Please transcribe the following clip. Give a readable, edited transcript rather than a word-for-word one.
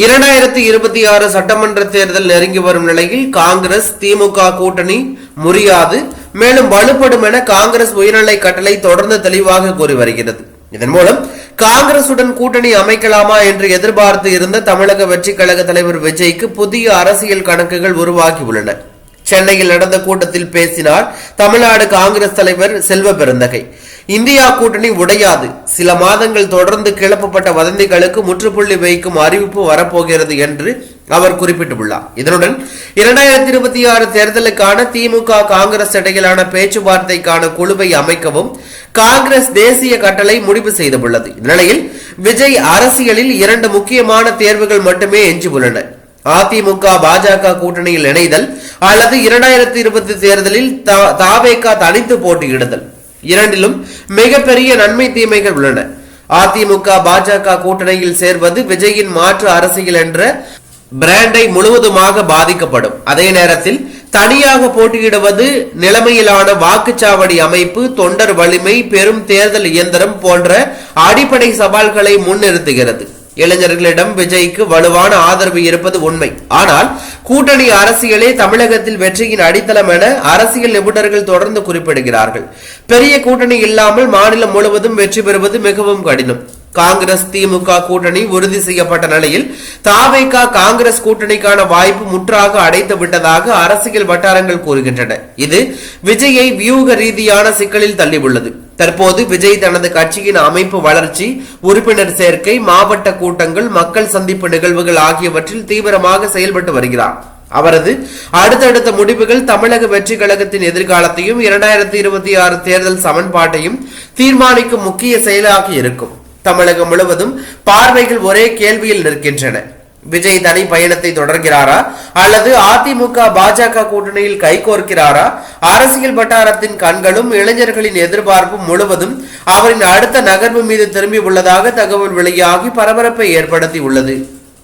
2026 சட்டமன்ற தேர்தல் நெருங்கி வரும் நிலையில் காங்கிரஸ் திமுக கூட்டணி முறியாது, மேலும் வலுப்படும் என காங்கிரஸ் உயர்நிலை கட்டளை தொடர்ந்து தெளிவாக கூறி வருகிறது. இதன் மூலம் காங்கிரசுடன் கூட்டணி அமைக்கலாமா என்று எதிர்பார்த்து இருந்த தமிழக வெற்றி கழக தலைவர் விஜய்க்கு புதிய அரசியல் கணக்குகள் உருவாகியுள்ளன. சென்னையில் நடந்த கூட்டத்தில் பேசினார் தமிழ்நாடு காங்கிரஸ் தலைவர் செல்வ பெருந்தகை. இந்தியா கூட்டணி உடையாது, சில மாதங்கள் தொடர்ந்து கிளப்பப்பட்ட வதந்திகளுக்கு முற்றுப்புள்ளி வைக்கும் அறிவிப்பு வரப்போகிறது என்று அவர் குறிப்பிட்டுள்ளார். இதனுடன் 2026 தேர்தலுக்கான திமுக காங்கிரஸ் இடையிலான பேச்சுவார்த்தைக்கான குழுவை அமைக்கவும் காங்கிரஸ் தேசிய கட்டளை முடிவு செய்துள்ளது. இந்நிலையில் விஜய் அரசியலில் 2 முக்கியமான தேர்வுகள் மட்டுமே எஞ்சியுள்ளன. அதிமுக பாஜக கூட்டணியில் இணைதல் அல்லது 2020 தேர்தலில் தாவேகா தனித்து போட்டியிடுதல். இரண்டிலும் மிகப்பெரிய நன்மை தீமைகள் உள்ளன. அதிமுக பாஜக கூட்டணியில் சேர்வது விஜயின் மாற்று அரசியல் என்ற பிராண்டை முழுவதுமாக பாதிக்கப்படும். அதே நேரத்தில் தனியாக போட்டியிடுவது நிலைமையிலான வாக்குச்சாவடி அமைப்பு, தொண்டர் வலிமை, பெரும் தேர்தல் இயந்திரம் போன்ற அடிப்படை சவால்களை முன்னிறுத்துகிறது. இளைஞர்களிடம் விஜய்க்கு வலுவான ஆதரவு இருப்பது உண்மை. ஆனால் கூட்டணி அரசியலே தமிழகத்தில் வெற்றியின் அடித்தளம் என அரசியல் நிபுணர்கள் தொடர்ந்து குறிப்பிடுகிறார்கள். பெரிய கூட்டணி இல்லாமல் மாநிலம் முழுவதும் வெற்றி பெறுவது மிகவும் கடினம். காங்கிரஸ் திமுக கூட்டணி உறுதி செய்யப்பட்ட நிலையில் தாவேகா காங்கிரஸ் கூட்டணிக்கான வாய்ப்பு முற்றாக அடைத்து விட்டதாக அரசியல் வட்டாரங்கள் கூறுகின்றன. இது விஜயை வியூக ரீதியான சிக்கலில் தள்ளியுள்ளது. தற்போது விஜய் தனது கட்சியின் அமைப்பு வளர்ச்சி, உறுப்பினர் சேர்க்கை, மாவட்ட கூட்டங்கள், மக்கள் சந்திப்பு நிகழ்வுகள் ஆகியவற்றில் தீவிரமாக செயல்பட்டு வருகிறார். அவரது அடுத்தடுத்த முடிவுகள் தமிழக வெற்றி கழகத்தின் எதிர்காலத்தையும் 2026 தேர்தல் சமன்பாட்டையும் தீர்மானிக்கும் முக்கிய செயலாக இருக்கும். தமிழகம் முழுவதும் பார்வைகள் ஒரே கேள்வியில் நிற்கின்றன. விஜய் தனி பயணத்தை தொடர்கிறாரா அல்லது அதிமுக பாஜக கூட்டணியில் கைகோர்க்கிறாரா? அரசியல் வட்டாரத்தின் கண்களும் இளைஞர்களின் எதிர்பார்ப்பும் முழுவதும் அவரின் அடுத்த நகர்வு மீது திரும்பி உள்ளதாக தகவல் வெளியாகி பரபரப்பை ஏற்படுத்தி உள்ளது.